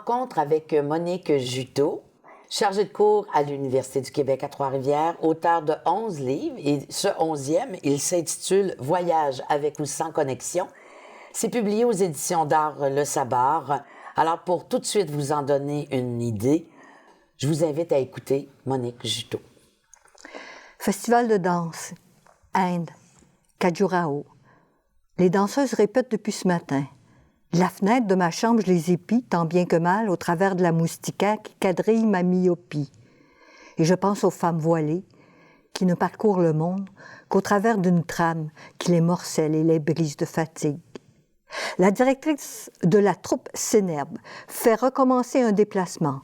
rencontre avec Monique Juteau, chargée de cours à l'Université du Québec à Trois-Rivières, auteure de 11 livres. Et ce 11e, il s'intitule « Voyage avec ou sans connexion ». C'est publié aux éditions d'art Le Sabar. Alors, pour tout de suite vous en donner une idée, je vous invite à écouter Monique Juteau. Festival de danse, Inde, Khajuraho. Les danseuses répètent depuis ce matin. La fenêtre de ma chambre, je les épie, tant bien que mal, au travers de la moustiquaire qui quadrille ma myopie. Et je pense aux femmes voilées qui ne parcourent le monde qu'au travers d'une trame qui les morcelle et les brise de fatigue. La directrice de la troupe s'énerve, fait recommencer un déplacement.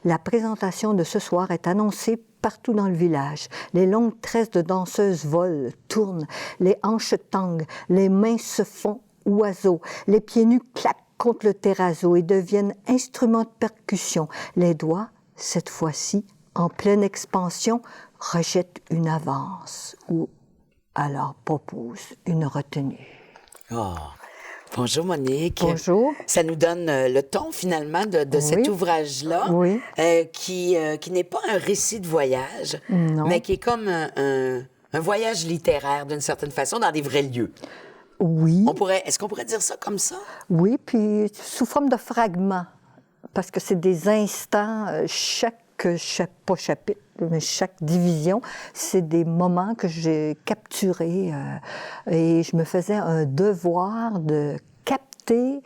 La présentation de ce soir est annoncée partout dans le village. Les longues tresses de danseuses volent, tournent, les hanches tanguent, les mains se font oiseaux, les pieds nus claquent contre le terrazzo et deviennent instruments de percussion. Les doigts, cette fois-ci, en pleine expansion, rejettent une avance ou alors proposent une retenue. Oh. Bonjour Monique. Bonjour. Ça nous donne le ton finalement de cet ouvrage-là, qui n'est pas un récit de voyage, mais qui est comme un voyage littéraire d'une certaine façon dans des vrais lieux. Oui. Est-ce qu'on pourrait dire ça comme ça? Oui, puis sous forme de fragments, parce que c'est des instants, pas chapitre, mais chaque division, c'est des moments que j'ai capturés et je me faisais un devoir de capter.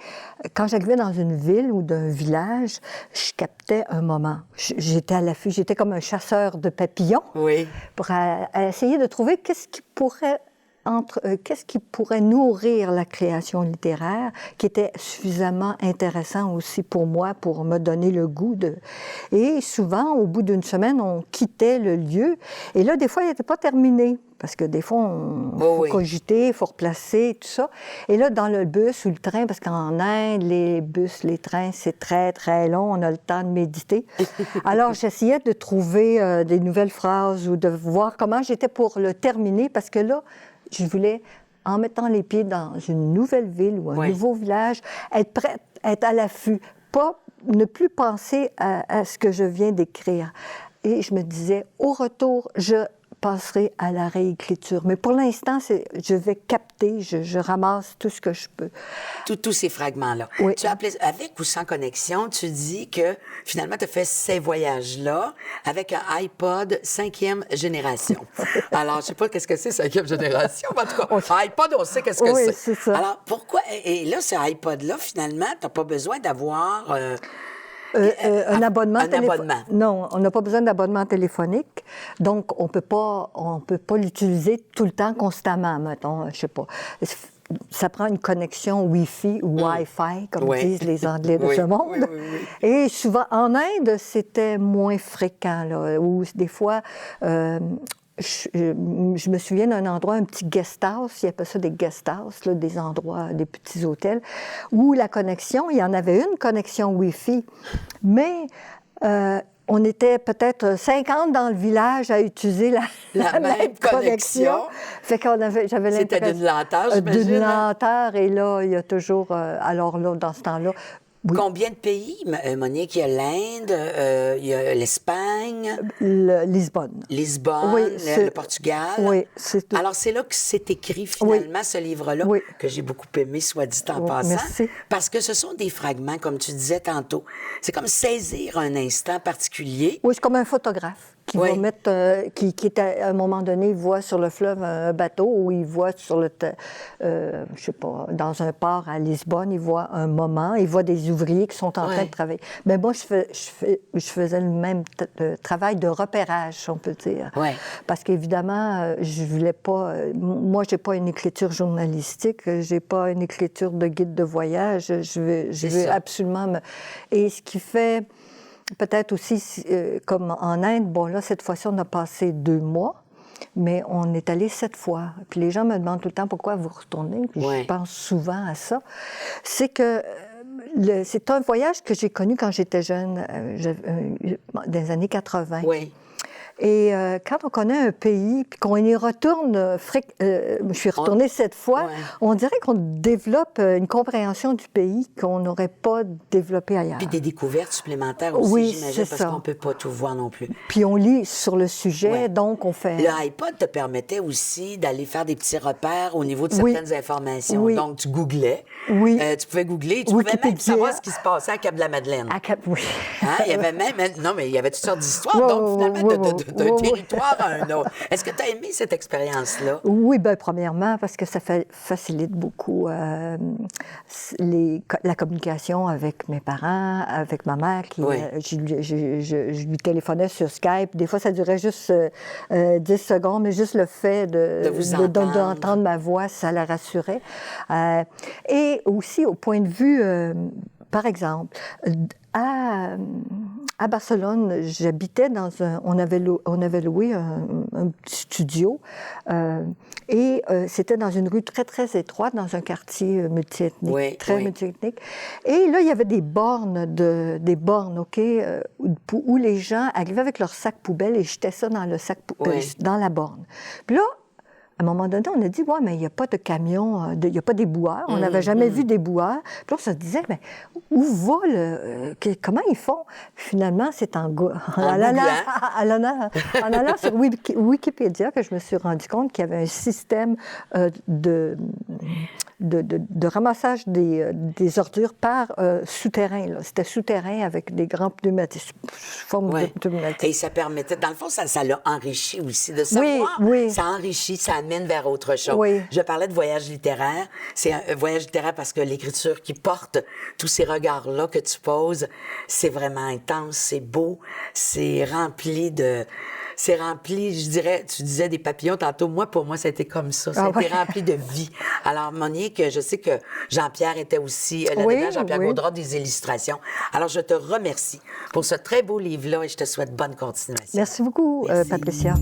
Quand j'arrivais dans une ville ou d'un village, je captais un moment. J'étais à l'affût, j'étais comme un chasseur de papillons pour essayer de trouver qu'est-ce qui pourrait nourrir la création littéraire, qui était suffisamment intéressant aussi pour moi, pour me donner le goût de... Et souvent, au bout d'une semaine, on quittait le lieu. Et là, des fois, il n'était pas terminé, parce que des fois, il faut cogiter, il faut replacer, tout ça. Et là, dans le bus ou le train, parce qu'en Inde, les bus, les trains, c'est très, très long, on a le temps de méditer. Alors, j'essayais de trouver des nouvelles phrases ou de voir comment j'étais pour le terminer, parce que là, je voulais, en mettant les pieds dans une nouvelle ville ou un nouveau village, être prête, être à l'affût, ne plus penser à ce que je viens d'écrire. Et je me disais, au retour, je passerai à la réécriture. Mais pour l'instant, je vais capter, je ramasse tout ce que je peux. Tous ces fragments-là. Oui. Tu as appelé, avec ou sans connexion, tu dis que finalement, tu as fait ces voyages-là avec un iPod 5e génération. Alors, je sais pas qu'est-ce que c'est, 5e génération, mais en tout cas, iPod, on sait qu'est-ce que c'est. Oui, c'est ça. Alors, pourquoi... Et là, ce iPod-là, finalement, tu n'as pas besoin d'avoir... un abonnement abonnement. Non, on n'a pas besoin d'abonnement téléphonique. Donc, on peut pas l'utiliser tout le temps, constamment, mettons, je sais pas. Ça prend une connexion Wi-Fi ou Wi-Fi, comme disent les Anglais de ce monde. Et souvent, en Inde, c'était moins fréquent, là, où des fois... Je me souviens d'un endroit, un petit guest house, il appelle ça des guest house, là, des endroits, des petits hôtels, où la connexion, il y en avait une connexion Wi-Fi, mais on était peut-être 50 dans le village à utiliser la même connexion. Fait qu'on j'avais l'impression... C'était d'une lenteur, j'imagine. D'une lenteur, et là, il y a toujours... alors là, dans ce temps-là... Oui. Combien de pays, Monique? Il y a l'Inde, il y a l'Espagne. Lisbonne. Lisbonne, oui, le Portugal. Oui, c'est tout. Alors, c'est là que c'est écrit, finalement, ce livre-là, que j'ai beaucoup aimé, soit dit en passant. Merci. Parce que ce sont des fragments, comme tu disais tantôt. C'est comme saisir un instant particulier. Oui, c'est comme un photographe qui va mettre... qui est à un moment donné, il voit sur le fleuve un bateau, ou il voit sur je sais pas, dans un port à Lisbonne, il voit un moment, il voit des ouvriers qui sont en train de travailler. Mais moi, je faisais le même travail de repérage, on peut dire. Parce qu'évidemment, je voulais pas... moi, j'ai pas une écriture journalistique, j'ai pas une écriture de guide de voyage. Je veux absolument... Et ce qui fait... Peut-être aussi, comme en Inde, bon là, cette fois-ci, on a passé 2 mois, mais on est allé 7 fois. Puis les gens me demandent tout le temps pourquoi vous retournez, puis je pense souvent à ça. C'est que c'est un voyage que j'ai connu quand j'étais jeune, dans les années 80. Et quand on connaît un pays, puis qu'on y retourne, je suis retournée 7 fois, on dirait qu'on développe une compréhension du pays qu'on n'aurait pas développée ailleurs. Puis des découvertes supplémentaires aussi, j'imagine, parce qu'on ne peut pas tout voir non plus. Puis on lit sur le sujet, donc on fait... Le iPod te permettait aussi d'aller faire des petits repères au niveau de certaines informations. Oui. Donc, tu googlais. Oui. Tu pouvais googler. Tu pouvais même savoir ce qui se passait à Cap-de-la-Madeleine. Oui. Hein? Il y avait même... Non, mais il y avait toutes sortes d'histoires. Donc, finalement, d'un territoire à un autre. Est-ce que tu as aimé cette expérience-là? Oui, bien, premièrement, parce que ça facilite beaucoup la communication avec mes parents, avec ma mère, qui, je lui téléphonais sur Skype. Des fois, ça durait juste 10 secondes, mais juste le fait d'entendre ma voix, ça la rassurait. Et aussi, au point de vue, par exemple, à Barcelone, j'habitais dans on avait loué un petit studio et c'était dans une rue très, très étroite, dans un quartier multiethnique, multiethnique. Et là, il y avait des bornes, OK, où les gens arrivaient avec leur sac poubelle et jetaient ça dans le sac dans la borne. Puis là, à un moment donné, on a dit, ouais, mais il n'y a pas de camion, il n'y a pas d'éboueurs. On n'avait jamais vu d'éboueurs. Puis on se disait, mais où va comment ils font? Puis finalement, c'est en allant sur Wikipédia que je me suis rendu compte qu'il y avait un système de ramassage des ordures par souterrain. Là. C'était souterrain avec des grands pneumatiques, forme de pneumatiques. Et ça permettait, dans le fond, ça l'a enrichi aussi de savoir. Oui. Ça enrichit, ça amène vers autre chose. Oui. Je parlais de voyage littéraire. C'est un voyage littéraire parce que l'écriture qui porte tous ces regards-là que tu poses, c'est vraiment intense, c'est beau, c'est rempli, je dirais, tu disais des papillons tantôt. Moi, pour moi, ça a été comme ça. Ça a été rempli de vie. Alors, Monique, je sais que Jean-Pierre était aussi là-dedans, Jean-Pierre Gaudron, des illustrations. Alors, je te remercie pour ce très beau livre-là et je te souhaite bonne continuation. Merci beaucoup, Patricia.